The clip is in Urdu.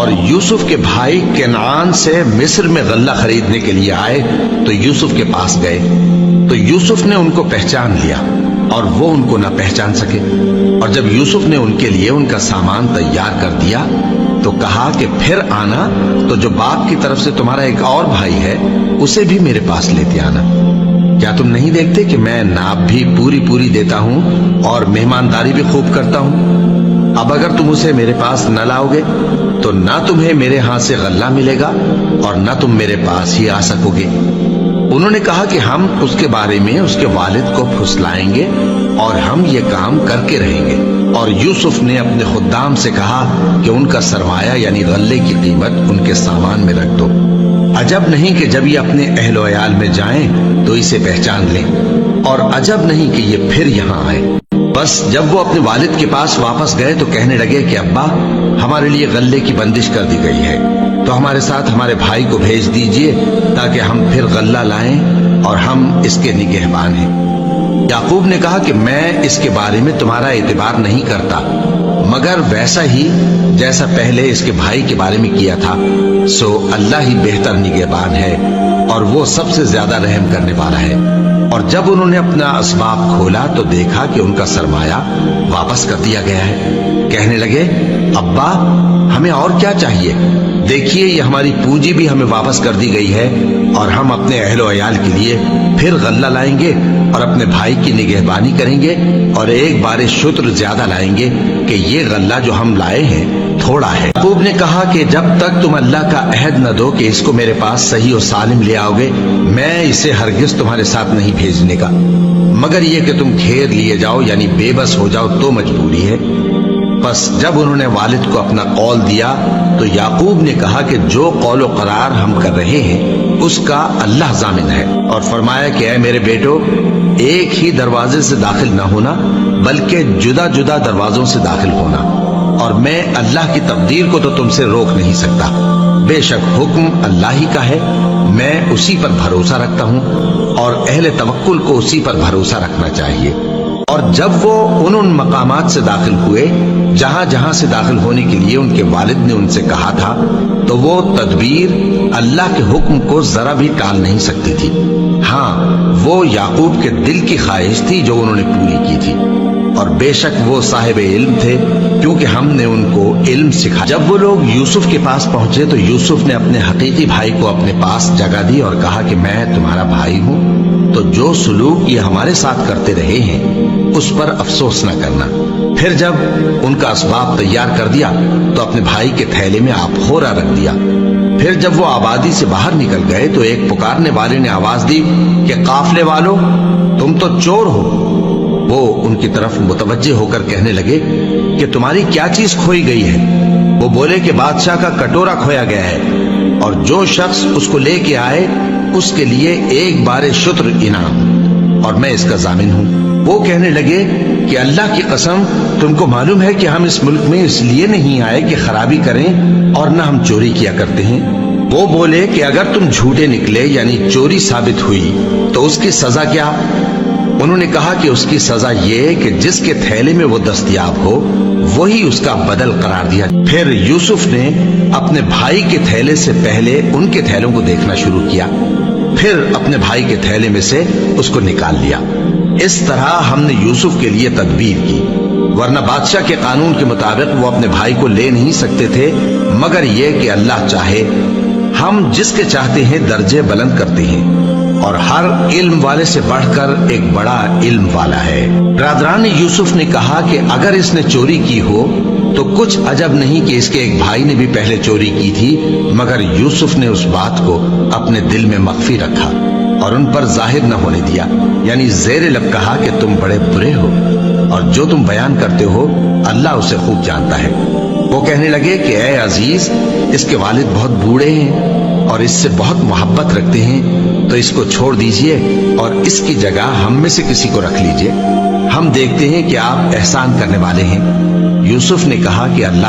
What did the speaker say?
اور یوسف کے بھائی کنعان سے مصر میں غلہ خریدنے کے لیے آئے تو یوسف کے پاس گئے تو یوسف نے ان کو پہچان لیا اور وہ ان کو نہ پہچان سکے۔ اور جب یوسف نے ان کے لیے ان کا سامان تیار کر دیا تو کہا کہ پھر آنا تو جو باپ کی طرف سے تمہارا ایک اور بھائی ہے اسے بھی میرے پاس لیتے آنا۔ کیا تم نہیں دیکھتے کہ میں ناپ بھی پوری دیتا ہوں اور مہمانداری بھی خوب کرتا ہوں؟ اب اگر تم اسے میرے پاس نہ لاؤ گے تو نہ تمہیں میرے ہاں سے غلہ ملے گا اور نہ تم میرے پاس ہی آ سکو گے۔ انہوں نے کہا کہ ہم اس کے بارے میں اس کے والد کو پھسلائیں گے اور ہم یہ کام کر کے رہیں گے۔ اور یوسف نے اپنے خدام سے کہا کہ ان کا سرمایہ یعنی غلے کی قیمت ان کے سامان میں رکھ دو۔ عجب نہیں کہ جب یہ اپنے اہل و عیال میں جائیں تو اسے پہچان لیں، اور عجب نہیں کہ یہ پھر یہاں آئے۔ بس جب وہ اپنے والد کے پاس واپس گئے تو کہنے لگے کہ ابا، ہمارے لیے غلے کی بندش کر دی گئی ہے، تو ہمارے ساتھ ہمارے بھائی کو بھیج دیجئے تاکہ ہم پھر غلہ لائیں اور ہم اس کے نگہبان ہیں۔ یعقوب نے کہا کہ میں اس کے بارے میں تمہارا اعتبار نہیں کرتا، مگر ویسا ہی جیسا پہلے اس کے بھائی کے بارے میں کیا تھا، سو اللہ ہی بہتر نگہبان ہے اور وہ سب سے زیادہ رحم کرنے والا ہے۔ اور جب انہوں نے اپنا اسباب کھولا تو دیکھا کہ ان کا سرمایہ واپس کر دیا گیا ہے۔ کہنے لگے، ابا ہمیں اور کیا چاہیے؟ دیکھیے یہ ہماری پونجی بھی ہمیں واپس کر دی گئی ہے اور ہم اپنے اہل و عیال کے لیے پھر غلہ لائیں گے اور اپنے بھائی کی نگہبانی کریں گے اور ایک بار شتر زیادہ لائیں گے کہ یہ غلہ جو ہم لائے ہیں تھوڑا ہے۔ یعقوب نے کہا کہ جب تک تم اللہ کا عہد نہ دو کہ اس کو میرے پاس صحیح و سالم لے آؤ گے، میں اسے ہرگز تمہارے ساتھ نہیں بھیجنے کا، مگر یہ کہ تم گھیر لیے جاؤ یعنی بے بس ہو جاؤ تو مجبوری ہے۔ بس جب انہوں نے والد کو اپنا قول دیا تو یعقوب نے کہا کہ جو قول و قرار ہم کر رہے ہیں اس کا اللہ ضامن ہے، اور فرمایا کہ اے میرے بیٹو، ایک ہی دروازے سے داخل نہ ہونا بلکہ جدا جدا دروازوں سے داخل ہونا، اور میں اللہ کی تقدیر کو تو تم سے روک نہیں سکتا۔ بے شک حکم اللہ ہی کا ہے، میں اسی پر بھروسہ رکھتا ہوں اور اہل توکل کو اسی پر بھروسہ رکھنا چاہیے۔ اور جب وہ ان مقامات سے داخل ہوئے جہاں سے داخل ہونے کے لیے ان کے والد نے ان سے کہا تھا تو وہ تدبیر اللہ کے حکم کو ذرا بھی ٹال نہیں سکتی تھی۔ ہاں، وہ یعقوب کے دل کی خواہش تھی جو انہوں نے پوری کی تھی، اور بے شک وہ صاحب علم تھے کیونکہ ہم نے ان کو علم سکھایا۔ جب وہ لوگ یوسف کے پاس پہنچے تو یوسف نے اپنے حقیقی بھائی کو اپنے پاس جگہ دی اور کہا کہ میں تمہارا بھائی ہوں، تو جو سلوک یہ ہمارے ساتھ کرتے رہے ہیں اس پر افسوس نہ کرنا۔ پھر جب ان کا اسباب تیار کر دیا تو اپنے بھائی کے تھیلے میں آپ خورا رکھ دیا۔ پھر جب وہ آبادی سے باہر نکل گئے تو ایک پکارنے والے نے آواز دی کہ قافلے والو، تم تو چور ہو۔ وہ ان کی طرف متوجہ ہو کر کہنے لگے کہ تمہاری کیا چیز کھوئی گئی ہے؟ وہ بولے کہ بادشاہ کا کٹورا کھویا گیا ہے، اور جو شخص اس کو لے کے آئے اس کے لیے ایک بار شتر انعام، اور میں اس کا ضامن ہوں۔ وہ کہنے لگے کہ اللہ کی قسم، تم کو معلوم ہے کہ ہم اس ملک میں اس لیے نہیں آئے کہ خرابی کریں اور نہ ہم چوری کیا کرتے ہیں۔ وہ بولے کہ اگر تم جھوٹے نکلے یعنی چوری ثابت ہوئی تو اس کی سزا کیا؟ انہوں نے کہا کہ اس کی سزا یہ کہ جس کے تھیلے میں وہ دستیاب ہو وہی اس کا بدل قرار دیا۔ پھر یوسف نے اپنے بھائی کے تھیلے سے پہلے ان کے تھیلوں کو دیکھنا شروع کیا، پھر اپنے بھائی کے تھیلے میں سے اس کو نکال لیا۔ اس طرح ہم نے یوسف کے لیے تدبیر کی، ورنہ بادشاہ کے قانون کے مطابق وہ اپنے بھائی کو لے نہیں سکتے تھے، مگر یہ کہ اللہ چاہے۔ ہم جس کے چاہتے ہیں درجے بلند کرتے ہیں، اور ہر علم والے سے بڑھ کر ایک بڑا علم والا ہے۔ برادران یوسف نے کہا کہ اگر اس نے چوری کی ہو تو کچھ عجب نہیں کہ اس کے ایک بھائی نے بھی پہلے چوری کی تھی، مگر یوسف نے اس بات کو اپنے دل میں مخفی رکھا اور ان پر ظاہر نہ ہونے دیا، یعنی زیر لب کہا کہ تم بڑے برے ہو اور جو تم بیان کرتے ہو اللہ اسے خوب جانتا ہے۔ وہ کہنے لگے کہ اے عزیز، اس کے والد بہت بوڑھے ہیں اور اس سے بہت محبت رکھتے ہیں، تو اس کو چھوڑ دیجئے اور اس کی جگہ ہم میں سے کسی کو رکھ لیجئے، ہم دیکھتے ہیں کہ آپ احسان کرنے والے ہیں۔ یوسف نے کہا کہ اللہ